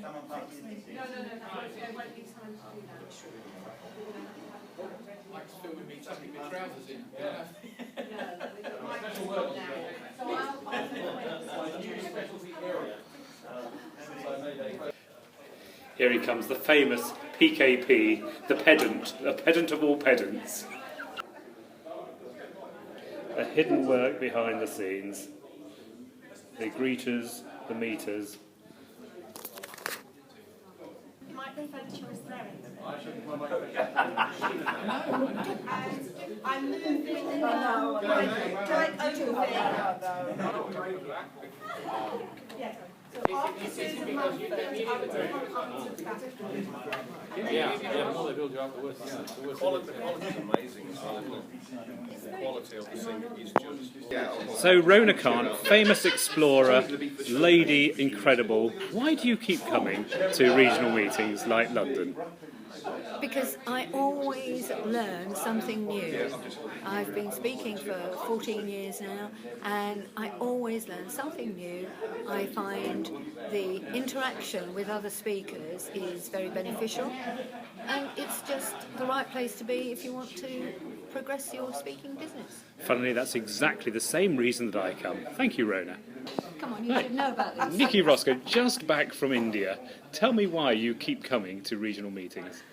I just feel with me tucking my trousers in. Here he comes, the famous PKP, the pedant of all pedants. The hidden work behind the scenes, the greeters, the meters. You might prefer the choice there. I'm moving like Ogilvie. Yeah. So after Susan Mumford, I would take on Constance back. The more they build you up, the worse. The quality is amazing as well, isn't it? The quality of the thing is just... So Rona Khan, famous explorer, lady incredible. Why do you keep coming to regional meetings like London? Because I always learn something new. I've been speaking for 14 years now, and I always learn something new. I find the interaction with other speakers is very beneficial, and it's just the right place to be if you want to progress your speaking business. Funnily, that's exactly the same reason that I come. Thank you, Rona. Come on, you should know about this. Nikki Roscoe, just back from India. Tell me why you keep coming to regional meetings.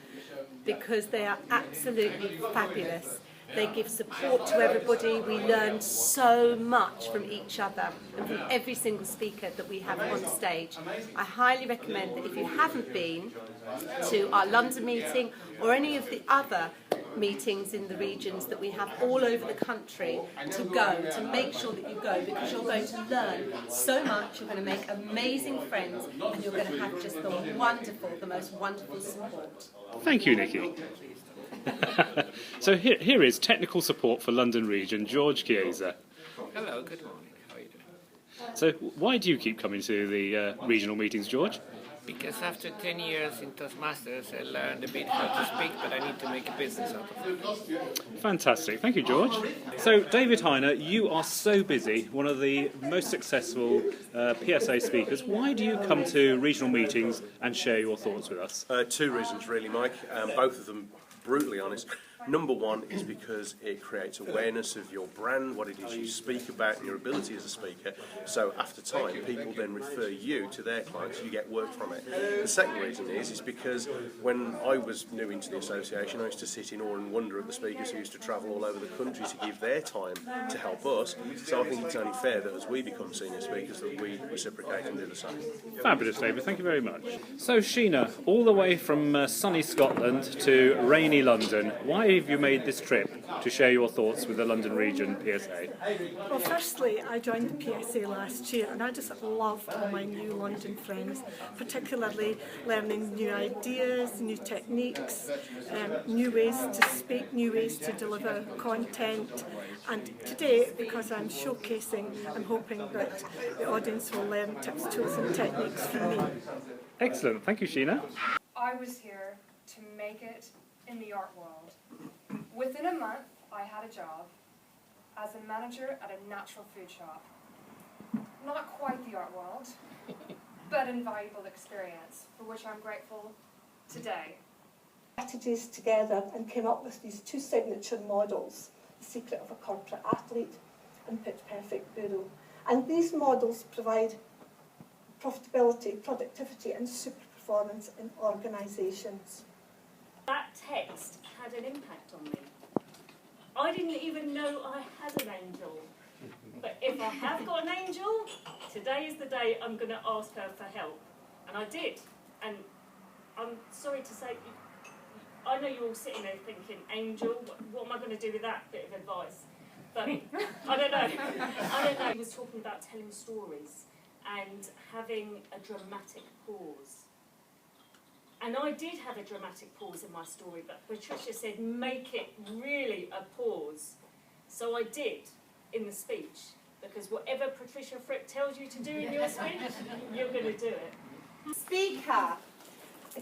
Because they are absolutely fabulous. They give support to everybody. We learn so much from each other and from every single speaker that we have on stage. I highly recommend that if you haven't been to our London meeting or any of the other meetings in the regions that we have all over the country, to make sure that you go, because you're going to learn so much, you're going to make amazing friends, and you're going to have just the most wonderful support. Thank you, Nikki. So here is technical support for London Region, George Chiesa. Hello, good morning. How are you doing? So why do you keep coming to the regional meetings, George? Because after 10 years in Toastmasters, I learned a bit how to speak, but I need to make a business out of it. Fantastic. Thank you, George. So, David Hyner, you are so busy, one of the most successful PSA speakers. Why do you come to regional meetings and share your thoughts with us? Two reasons, really, Mike. Both of them brutally honest. Number one is because it creates awareness of your brand, what it is you speak about, and your ability as a speaker. So after time, people then refer you to their clients. You get work from it. The second reason is because when I was new into the association, I used to sit in awe and wonder at the speakers who used to travel all over the country to give their time to help us. So I think it's only fair that as we become senior speakers that we reciprocate and do the same. Fabulous, David. Thank you very much. So, Sheena, all the way from sunny Scotland to rainy London, why have you made this trip to share your thoughts with the London Region PSA? Well, firstly, I joined the PSA last year, and I just loved all my new London friends, particularly learning new ideas, new techniques, new ways to speak, new ways to deliver content. And today, because I'm showcasing, I'm hoping that the audience will learn tips, tools and techniques from me. Excellent. Thank you, Sheena. I was here to make it in the art world. Within a month, I had a job as a manager at a natural food shop. Not quite the art world, but invaluable experience, for which I'm grateful today. Strategies together and came up with these two signature models, The Secret of a Corporate Athlete and Pitch Perfect Guru. And these models provide profitability, productivity and super performance in organisations. That text had an impact on me. I didn't even know I had an angel. But if I have got an angel, today is the day I'm going to ask her for help. And I did. And I'm sorry to say, I know you're all sitting there thinking, angel, what am I going to do with that bit of advice? But I don't know. He was talking about telling stories and having a dramatic pause. And I did have a dramatic pause in my story, but Patricia said, make it really a pause. So I did in the speech, because whatever Patricia Fripp tells you to do in your speech, you're going to do it. Speaker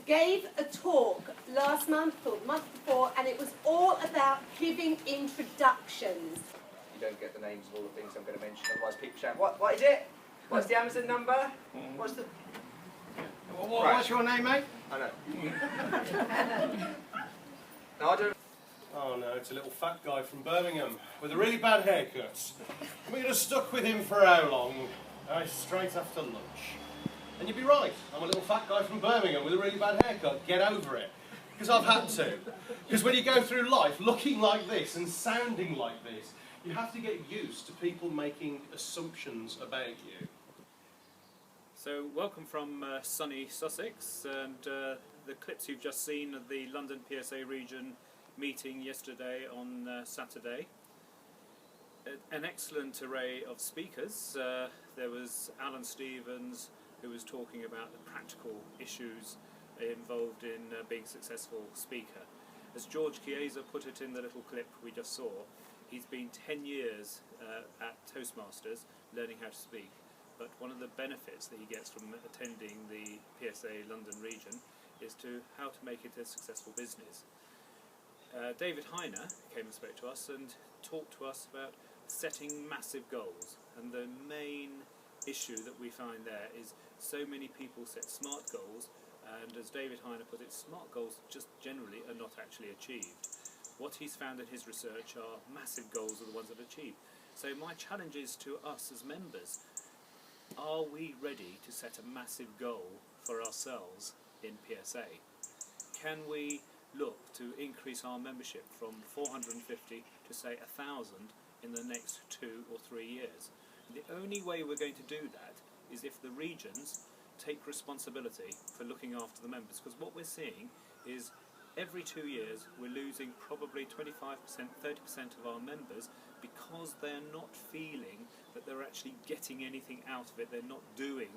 gave a talk last month or the month before, and it was all about giving introductions. You don't get the names of all the things I'm going to mention, otherwise people shout, what is it? What's the Amazon number? What's the... What's your name, mate? I know. No, I don't. Oh no, it's a little fat guy from Birmingham with a really bad haircut. We're going to stuck with him for how long? Straight after lunch. And you'd be right, I'm a little fat guy from Birmingham with a really bad haircut. Get over it. Because I've had to. Because when you go through life looking like this and sounding like this, you have to get used to people making assumptions about you. So welcome from sunny Sussex, and the clips you've just seen of the London PSA Region meeting yesterday on Saturday. An excellent array of speakers. There was Alan Stevens, who was talking about the practical issues involved in being a successful speaker. As George Chiesa put it in the little clip we just saw, he's been 10 years at Toastmasters learning how to speak. But one of the benefits that he gets from attending the PSA London Region is to how to make it a successful business. David Hyner came and spoke to us and talked to us about setting massive goals. And the main issue that we find there is so many people set smart goals, and as David Hyner put it, smart goals just generally are not actually achieved. What he's found in his research are massive goals are the ones that are achieved. So my challenge is to us as members: are we ready to set a massive goal for ourselves in PSA? Can we look to increase our membership from 450 to say 1,000 in the next 2 or 3 years? And the only way we're going to do that is if the regions take responsibility for looking after the members, because what we're seeing is every 2 years we're losing probably 25%, 30% of our members because they're not feeling that they're actually getting anything out of it. They're not doing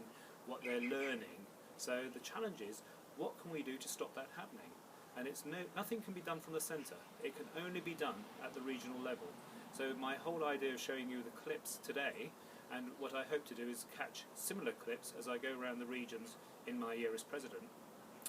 what they're learning. So the challenge is, what can we do to stop that happening? And nothing can be done from the centre. It can only be done at the regional level. So my whole idea of showing you the clips today, and what I hope to do is catch similar clips as I go around the regions in my year as president,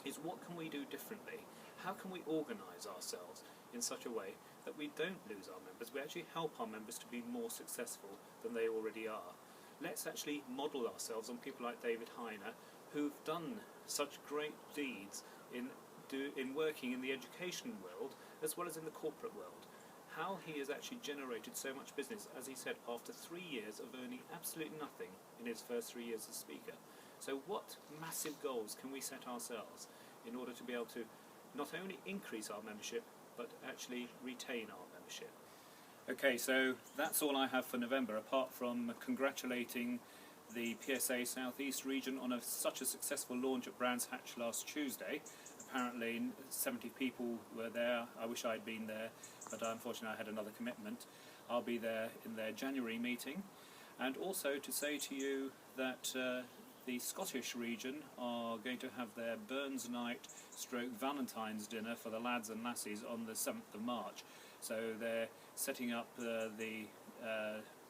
is what can we do differently? How can we organise ourselves in such a way that we don't lose our members, we actually help our members to be more successful than they already are? Let's actually model ourselves on people like David Hyner, who've done such great deeds in working in the education world as well as in the corporate world. How he has actually generated so much business, as he said, after 3 years of earning absolutely nothing in his first 3 years as speaker. So what massive goals can we set ourselves in order to be able to not only increase our membership but actually retain our membership? Okay, so that's all I have for November, apart from congratulating the PSA South East region on such a successful launch at Brands Hatch last Tuesday. Apparently 70 people were there. I wish I'd been there, but unfortunately I had another commitment. I'll be there in their January meeting. And also to say to you that the Scottish region are going to have their Burns Night / Valentine's dinner for the lads and lassies on the 7th of March. So they're setting up the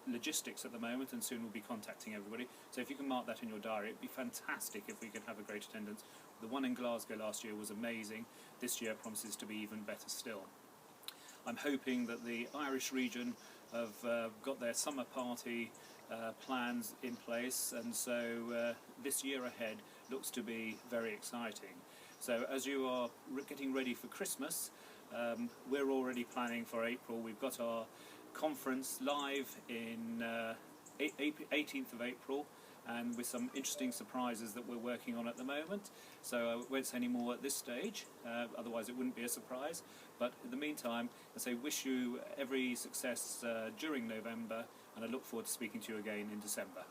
logistics at the moment, and soon we'll be contacting everybody. So if you can mark that in your diary, it'd be fantastic if we could have a great attendance. The one in Glasgow last year was amazing. This year promises to be even better still. I'm hoping that the Irish region have got their summer party plans in place, and so this year ahead looks to be very exciting. So as you are getting ready for Christmas, we're already planning for April. We've got our conference live in 18th of April, and with some interesting surprises that we're working on at the moment. So I won't say any more at this stage, otherwise it wouldn't be a surprise. But in the meantime, I say wish you every success during November, and I look forward to speaking to you again in December.